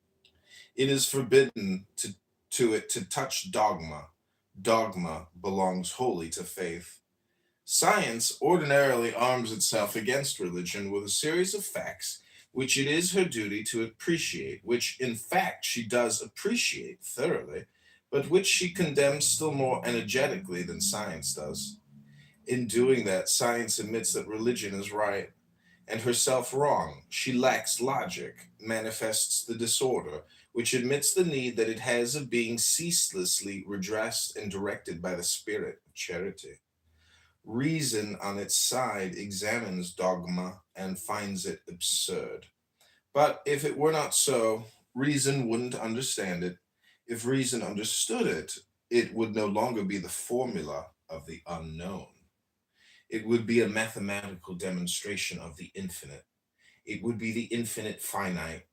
It is forbidden to it to touch dogma. Dogma belongs wholly to faith. Science ordinarily arms itself against religion with a series of facts which it is her duty to appreciate, which in fact she does appreciate thoroughly, but which she condemns still more energetically than science does. In doing that, science admits that religion is right and herself wrong. She lacks logic, manifests the disorder, which admits the need that it has of being ceaselessly redressed and directed by the spirit of charity. Reason, on its side, examines dogma and finds it absurd. But if it were not so, reason wouldn't understand it. If reason understood it, it would no longer be the formula of the unknown. It would be a mathematical demonstration of the infinite. It would be the infinite finite,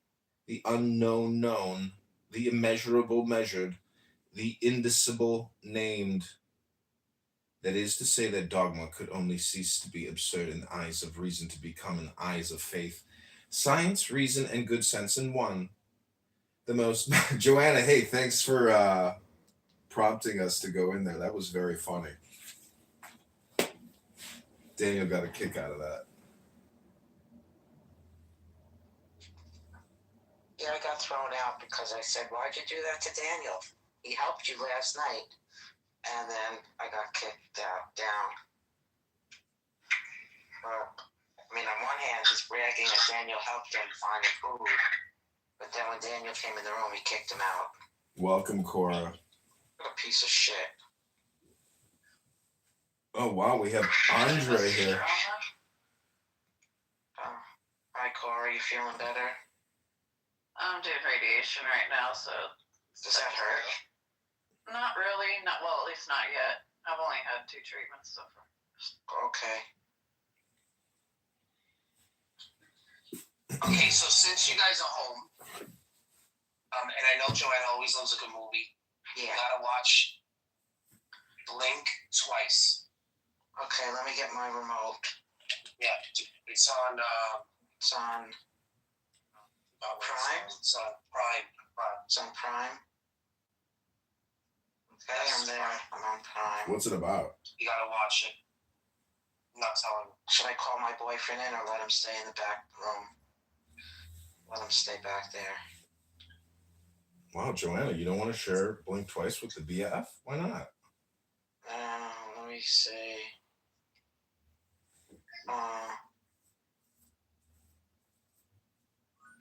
the unknown known, the immeasurable measured, the indicible named. That is to say that dogma could only cease to be absurd in the eyes of reason to become in eyes of faith. Science, reason, and good sense in one. The most... Joanna, hey, thanks for prompting us to go in there. That was very funny. Daniel got a kick out of that. Yeah, I got thrown out because I said, why'd you do that to Daniel? He helped you last night. And then I got kicked down. I mean, on one hand, he's bragging that Daniel helped him find the food. But then when Daniel came in the room, he kicked him out. Welcome, Cora. What a piece of shit. Oh, wow, we have Andre here. Hi, Cora, you feeling better? I'm doing radiation right now, so... Does that hurt? Not really. Well, at least not yet. I've only had 2 treatments so far. Okay. Okay, so since you guys are home, and I know Joanna always loves a good movie, you gotta watch Blink twice. Okay, let me get my remote. Yeah, it's on. It's on Prime. It's on Prime. It's on Prime. Okay, I'm there. I'm on Prime. What's it about? You gotta watch it. I'm not telling you. Should I call my boyfriend in or let him stay in the back room? Let him stay back there. Wow, Joanna, you don't want to share Blink twice with the BF? Why not? Let let me see.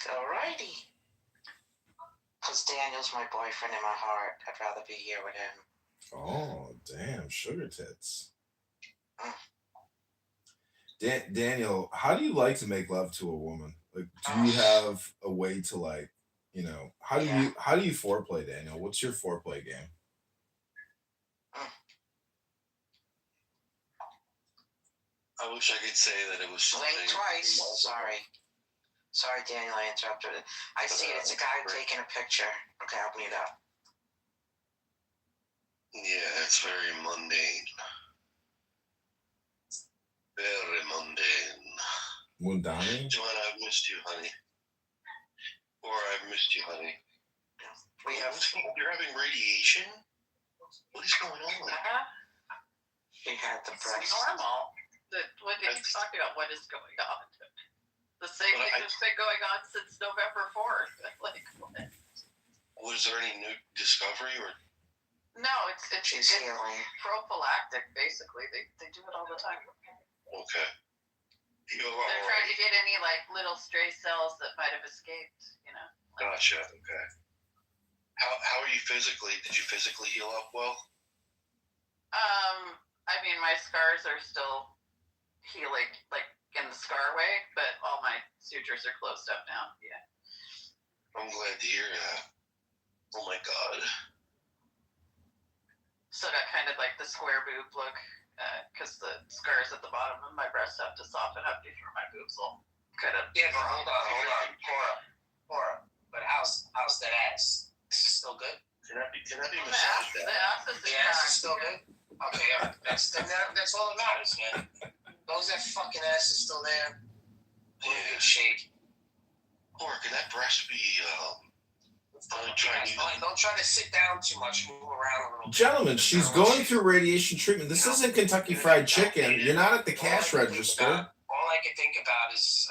Alrighty. Because Daniel's my boyfriend in my heart. I'd rather be here with him. Oh, damn, sugar tits. Daniel, how do you like to make love to a woman? Like, do you have a way to, like, you know, how do you foreplay, Daniel? What's your foreplay game? I wish I could say that it was something. Blink twice. Sorry, Daniel, I interrupted it. I see it. It's a guy taking a picture. Okay, I'll mute up. Yeah, it's very mundane. Very mundane. Mundane? Joanna, I've missed you, honey. Or I've missed you, honey. You're having radiation? What is going on? She had the It's breast. normal. What are you talking about? What is going on? The same thing that's been going on since November 4th. Like, what? Was there any new discovery or? No, it's prophylactic. Basically, they do it all the time. Okay. They're trying to get any like little stray cells that might have escaped. You know. Gotcha. Okay. How are you physically? Did you physically heal up well? I mean, my scars are still healing, like in the scar way, but all my sutures are closed up now. Yeah. I'm glad to hear that. Oh my God. So that kind of like the square boob look, because the scars at the bottom of my breast have to soften up before my boobs will kind of. Yeah, but hold on, Cora. But how's that ass? Is it still good? Can I be massaged? The ass is still good. Okay, all right. That's all that matters, man. As long as that fucking ass is still there, we're in good shape. Or can that breast be? Don't try to sit down too much. Move around a little bit. Gentlemen, she's going through radiation treatment. This isn't Kentucky Fried Chicken. You're not at the cash register. All I can think about is.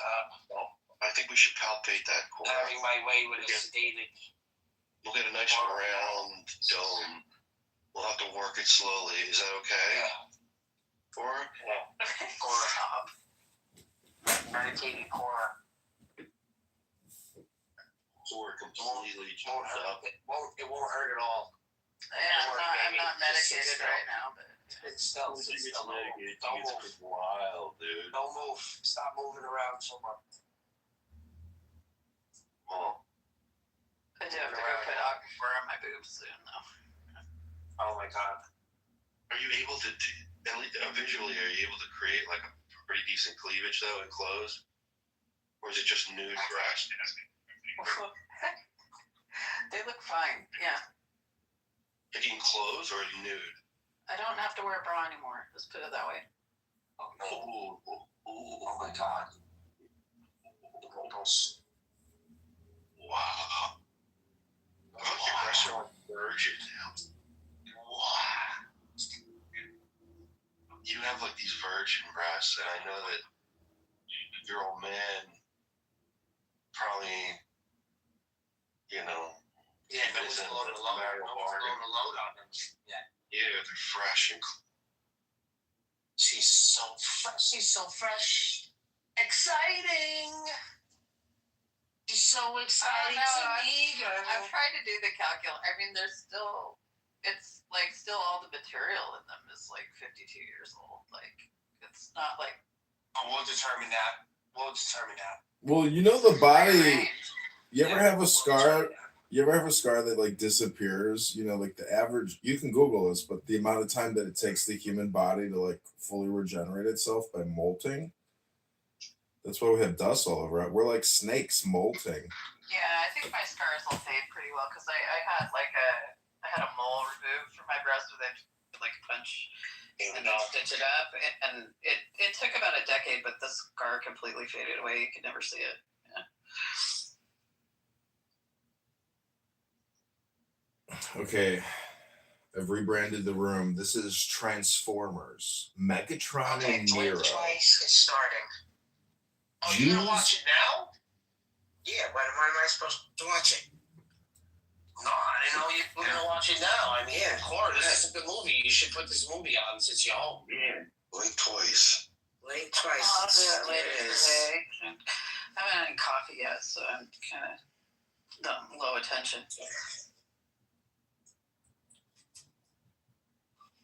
I think we should palpate that core. Having my way with a sedated. We'll get a nice round dome. We'll have to work it slowly. Is that okay? Yeah. Cora. Meditating Cora. Core completely jumped up. It won't hurt at all. Yeah, I'm not medicated right now, but it's still. Don't move. Wild, dude. Don't move. Stop moving around so much. Oh. I do have to go put Aquaphor on my boobs soon, though. Oh my God. Are you able to, visually, are you able to create like a pretty decent cleavage though in clothes? Or is it just nude breast? They look fine, yeah. Like in clothes or nude? I don't have to wear a bra anymore, let's put it that way. Oh my God. The wrinkles. Wow. I thought your breasts are like virgin now. Wow. You have like these virgin breasts, and I know that your old man probably, Yeah, no one's blowing a load on them. Yeah, they're fresh and She's so fresh. Exciting. She's so exciting to me, girl. I've tried to do the calculus. I mean, it's like still all the material in them is like 52 years old. Like, it's not like. Oh, we'll determine that. Well, you know the body. You ever have a scar? You ever have a scar that like disappears? You know, like the average. You can Google this, but the amount of time that it takes the human body to like fully regenerate itself by molting. That's why we have dust all over it. We're like snakes molting. Yeah, I think my scars will fade pretty well because I had a mole removed from my breast with like a punch and then stitch it up, and it took about a decade, but the scar completely faded away. You could never see it. Yeah. Okay, I've rebranded the room. This is Transformers, Megatron and Nero. Twice it's starting. Oh, Jews? you gonna watch it now? Yeah, when am I supposed to watch it? No, I didn't know you were gonna watch it now. I mean, Yeah. Cora, this is a good movie. You should put this movie on since you're home. Yeah. Blink twice. Late twice. I'll do it later There it is. today. I haven't had any coffee yet, so I'm kind of low attention.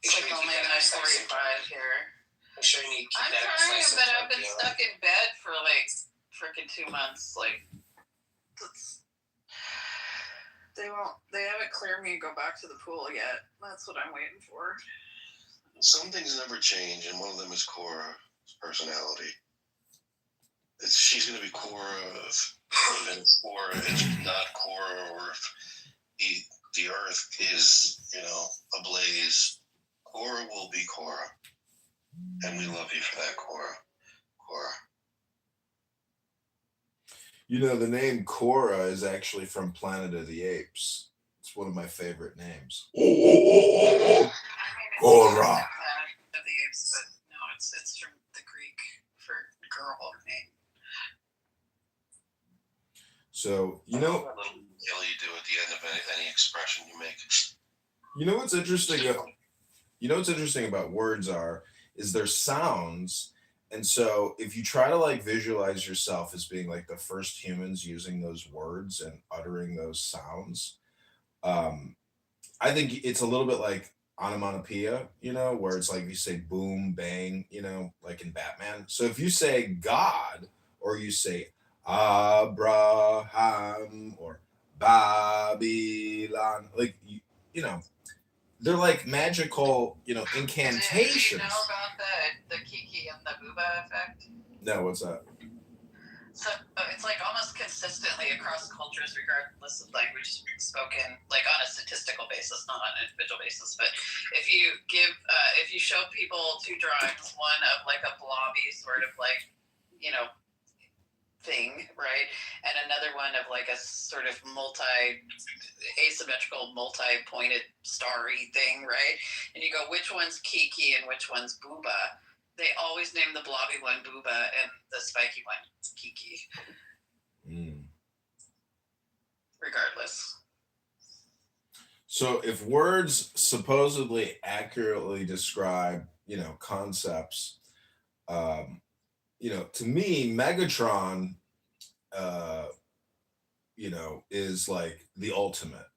It's like only 9:45 here. I'm sure you need to keep I'm that trying, slice but of I've been turkey on. stuck in bed for like freaking 2 months. Like, they haven't cleared me to go back to the pool yet. That's what I'm waiting for. Some things never change, and one of them is Cora's personality. She's going to be Cora even if Cora is not Cora, or if the earth is, ablaze. Cora will be Cora. And we love you for that, Cora. The name Cora is actually from Planet of the Apes. It's one of my favorite names. I mean, it's Cora. Planet of the Apes, but no, it's from the Greek for girl name. So, That little yell you do at the end of any expression you make. what's interesting? What's interesting about words is their sounds. And so if you try to visualize yourself as being the first humans using those words and uttering those sounds, I think it's a little bit like onomatopoeia, where it's like you say boom, bang, like in Batman. So if you say God, or you say Abraham or Babylon, they're like magical, incantations. Do you know about the Kiki and the Booba effect? No, what's that? So it's almost consistently across cultures, regardless of language spoken, on a statistical basis, not on an individual basis. But if you show people two drawings, one of a blobby sort of thing, right, and another one of a sort of asymmetrical, multi-pointed starry thing, right, and you go, which one's Kiki and which one's Booba? They always name the blobby one Booba and the spiky one Kiki. Regardless. So if words supposedly accurately describe, concepts, to me, Megatron, is the ultimate.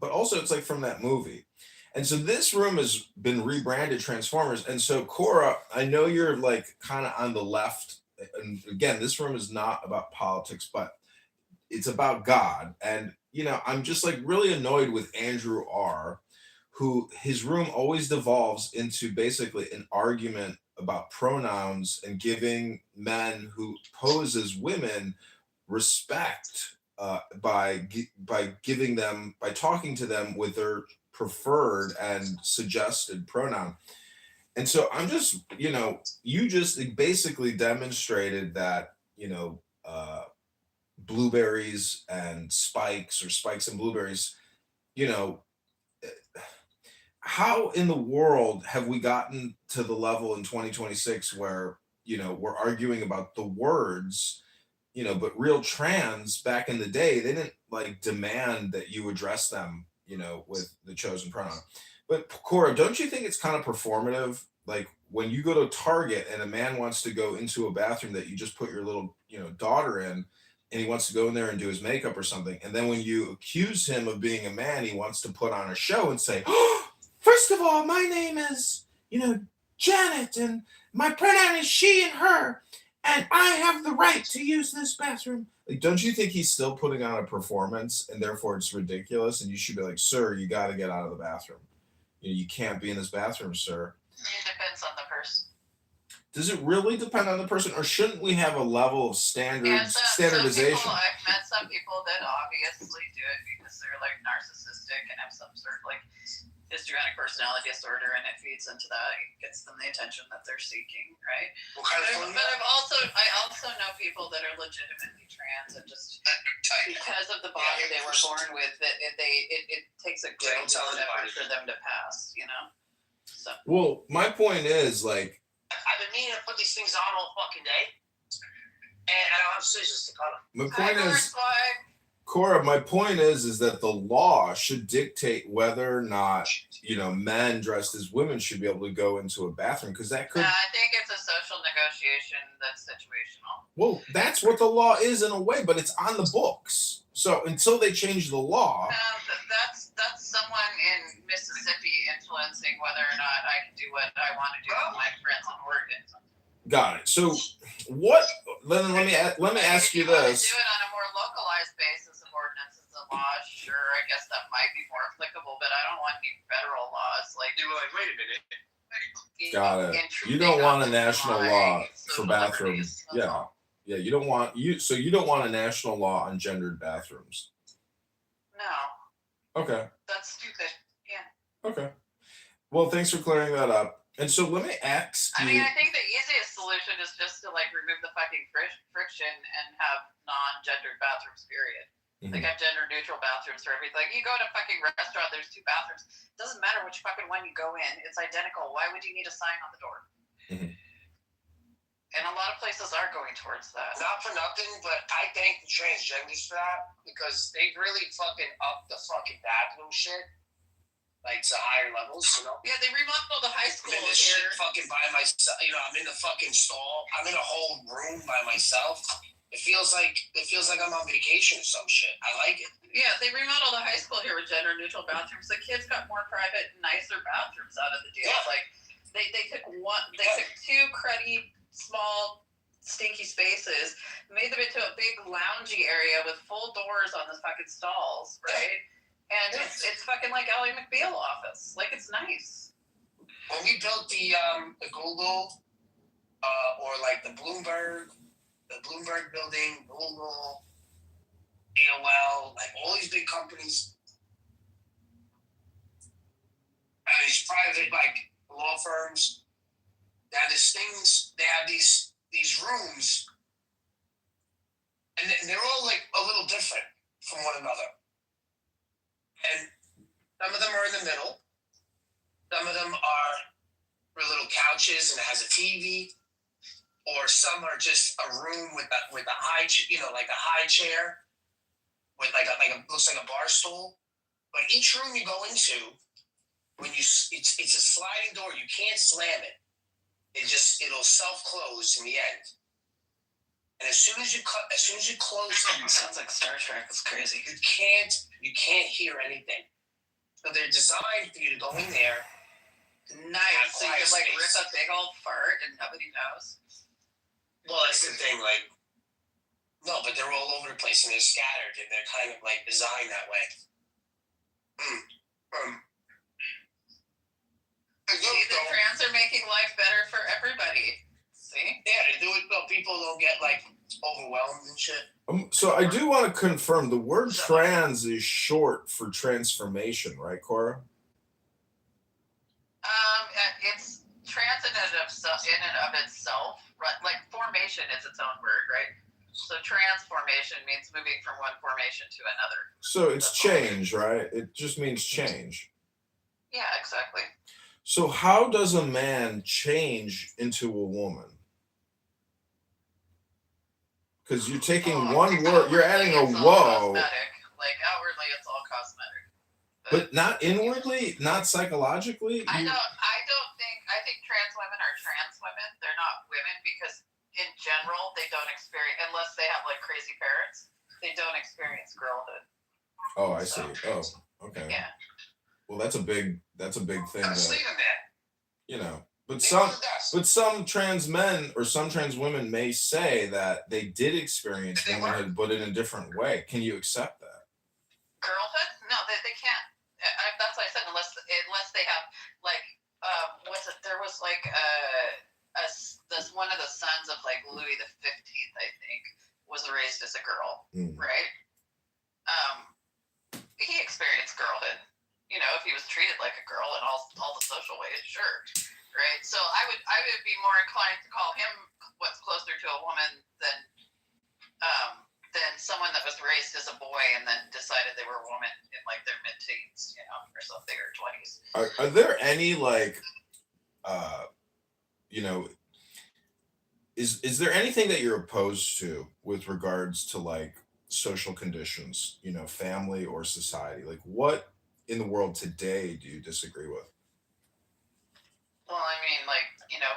But also it's from that movie. And so this room has been rebranded Transformers. And so Cora, I know you're kind of on the left. And again, this room is not about politics, but it's about God. And, I'm just really annoyed with Andrew R., who his room always devolves into basically an argument about pronouns and giving men who pose as women respect by talking to them with their preferred and suggested pronoun. And so I'm just, you just basically demonstrated that, blueberries and spikes, or spikes and blueberries, how in the world have we gotten to the level in 2026 where, we're arguing about the words, but real trans back in the day, they didn't demand that you address them, with the chosen pronoun. But Cora, don't you think it's kind of performative? When you go to Target and a man wants to go into a bathroom that you just put your little, daughter in, and he wants to go in there and do his makeup or something. And then when you accuse him of being a man, he wants to put on a show and say, oh, first of all, my name is, Janet, and my pronoun is she and her, and I have the right to use this bathroom. Don't you think he's still putting on a performance, and therefore it's ridiculous? And you should be like, sir, you got to get out of the bathroom. You can't be in this bathroom, sir. It depends on the person. Does it really depend on the person, or shouldn't we have a level of standardization? I've met some people that obviously do it because they're narcissistic and have some sort of histrionic personality disorder, and it feeds into that. It gets them the attention that they're seeking, right? But I also know people that are legitimately trans, and just because of the body they were born with, it takes a great deal of effort for them to pass, So. Well, my point is I've been meaning to put these things on all fucking day, and I don't have scissors to cut them. My point is, Cora, my point is that the law should dictate whether or not, you know, men dressed as women should be able to go into a bathroom, because that could. I think it's a social negotiation that's situational. Well, that's what the law is in a way, but it's on the books. So until they change the law. That's someone in Mississippi influencing whether or not I can do what I want to do with my friends in Oregon. Got it. So what? Let me ask you this. Do it on a more localized basis of ordinances and laws. Sure, I guess that might be more applicable, but I don't want any federal laws. Like, wait a minute. Got it. You don't want a national law for bathrooms. Yeah. Yeah, you don't want you don't want a national law on gendered bathrooms. No. Okay. That's stupid. Yeah. Okay. Well, thanks for clearing that up. And so let me ask you. I mean, I think the easiest solution is just to like remove the fucking friction and have non-gendered bathrooms. Period. Mm-hmm. Like have gender-neutral bathrooms for everything. Like, you go to a fucking restaurant, there's 2 bathrooms. It doesn't matter which fucking one you go in. It's identical. Why would you need a sign on the door? Mm-hmm. And a lot of places are going towards that. Not for nothing, but I thank the transgenders for that, because they really fucking up the fucking bathroom shit. Like to higher levels, you know? Yeah, they remodeled the high school I'm in this here. shit fucking by myself. You know, I'm in the fucking stall. I'm in a whole room by myself. It feels like I'm on vacation or some shit. I like it. Yeah, they remodeled the high school here with gender neutral bathrooms. The kids got more private, nicer bathrooms out of the deal. Yeah. Like they took took 2 cruddy, small, stinky spaces, made them into a big loungy area with full doors on the fucking stalls, right? And it's fucking like Ally McBeal office. Like, it's nice. When we built the Google, or like the Bloomberg building, Google, AOL, like all these big companies, and these private like law firms, they have these things. They have these rooms, and they're all like a little different from one another. And some of them are in the middle. Some of them are for little couches and it has a TV. Or some are just a room with a high, like a high chair with like a looks like a bar stool. But each room you go into, it's a sliding door. You can't slam it. It'll self close in the end. And as soon as you close it, Sounds like Star Trek. It's crazy. You can't hear anything. So they're designed for you to go in there. Nice. So you can like rip a big old fart and nobody knows. Well, that's the thing. Like, no, but they're all over the place and they're scattered and they're kind of like designed that way. See, the trans are making life better for everybody. See? Yeah, they do it so people don't get like overwhelmed and shit. So I do want to confirm the word trans is short for transformation, right, Cora? It's trans in and of itself, right? Like formation is its own word, right? So transformation means moving from one formation to another. So it's change, right? It just means change. Yeah, exactly. So how does a man change into a woman? Because you're taking one word, you're adding a whoa. Cosmetic. Like outwardly, it's all cosmetic. But not inwardly, not psychologically. I think trans women are trans women. They're not women because in general they don't experience, unless they have like crazy parents, they don't experience girlhood. Oh, I see. Oh, okay. Yeah. Well, that's a big thing. You know, but But some trans men or some trans women may say that they did experience womanhood, but in a different way. Can you accept that? Girlhood? No, they can't. That's what I said. Unless they have like there was like this one of the sons of like Louis the 15th, I think, was raised as a girl, right? He experienced girlhood. You know, if he was treated like a girl in all the social ways, sure, right? So I would be more inclined to call him what's closer to a woman than someone that was raised as a boy and then decided they were a woman in like their mid-teens, you know, or something, or 20s. Are there any like, you know, is there anything that you're opposed to with regards to like social conditions, family or society? Like, what in the world today do you disagree with? Well, I mean, like,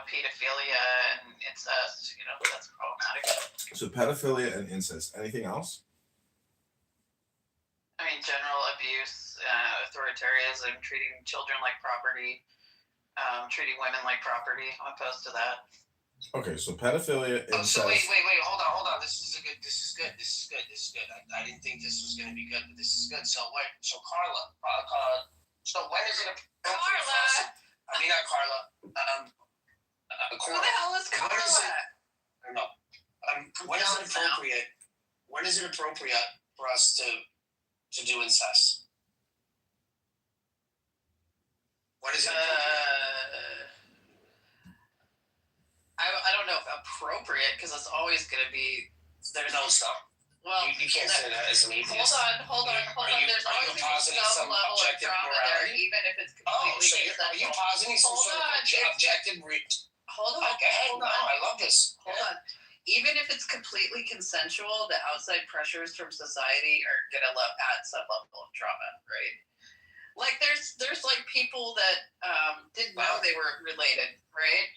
pedophilia and incest, that's problematic. So pedophilia and incest. Anything else? I mean, general abuse, authoritarianism, treating children like property, treating women like property. I'm opposed to that. Okay, so pedophilia, Oh, incest. so wait, hold on. This is good. I didn't think this was going to be good, but this is good. So Carla, so when is it appropriate for us? I mean, not Carla. Who the hell is Carla? I don't know. When is it appropriate? When is it appropriate for us to do incest? When is it appropriate? I don't know if appropriate, because it's always going to be. There's no stuff. Well, you can't say that as an atheist. Hold on. There's always going to be some level of trauma there, even if it's completely are you positing some sort of objective? Hold on. Okay, no, I love this. Hold on. Even if it's completely consensual, the outside pressures from society are going to add some level of trauma, right? Like there's like people that didn't know they were related, right?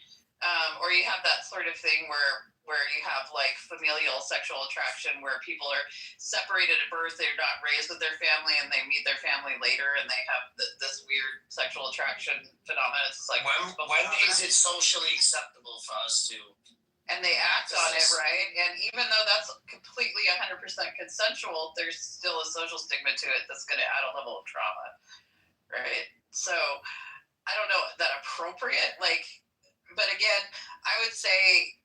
Or you have that sort of thing where you have like familial sexual attraction, where people are separated at birth, they're not raised with their family, and they meet their family later, and they have this weird sexual attraction phenomenon. It's like when is it socially acceptable for us to? And they act on it, right? And even though that's completely 100% consensual, there's still a social stigma to it that's going to add a level of trauma, right? So I don't know that appropriate, but again, I would say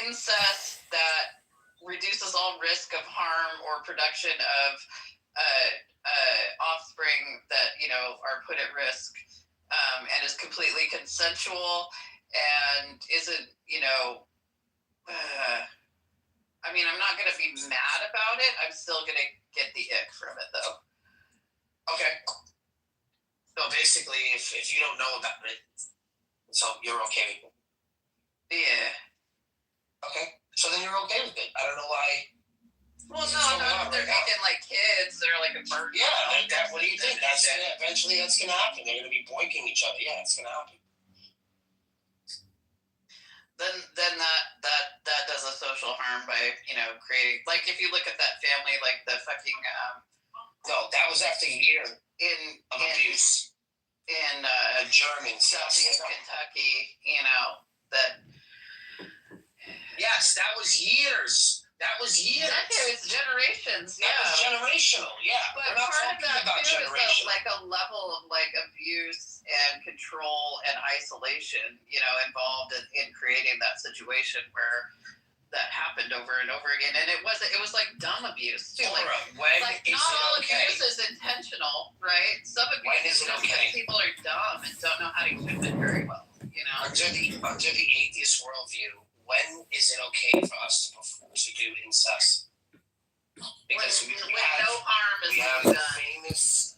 incest that reduces all risk of harm or production of offspring that, are put at risk, and is completely consensual and isn't, I mean, I'm not going to be mad about it. I'm still going to get the ick from it, though. Okay. So basically, if you don't know about it, so you're okay with it? Yeah. Okay. So then you're okay with it. I don't know why. Well, no, they're making like kids. They're like a burden. Yeah, what do you think? Eventually that's going to happen. They're going to be boinking each other. Yeah, it's going to happen. Then that does a social harm by creating, like, if you look at that family, like the fucking no, that was after a year of abuse in Germans, southeast Kentucky, that. Yes, that was years. Decades, generations. Yeah. That was generational. Yeah. But part of that too is like a level of like abuse and control and isolation, involved in creating that situation where that happened over and over again. And it was like dumb abuse too. Like not all abuse is intentional, right? Some abuse is just because people are dumb and don't know how to use it very well. Under the atheist worldview, when is it okay for us to do incest? Because when no harm is being done. Famous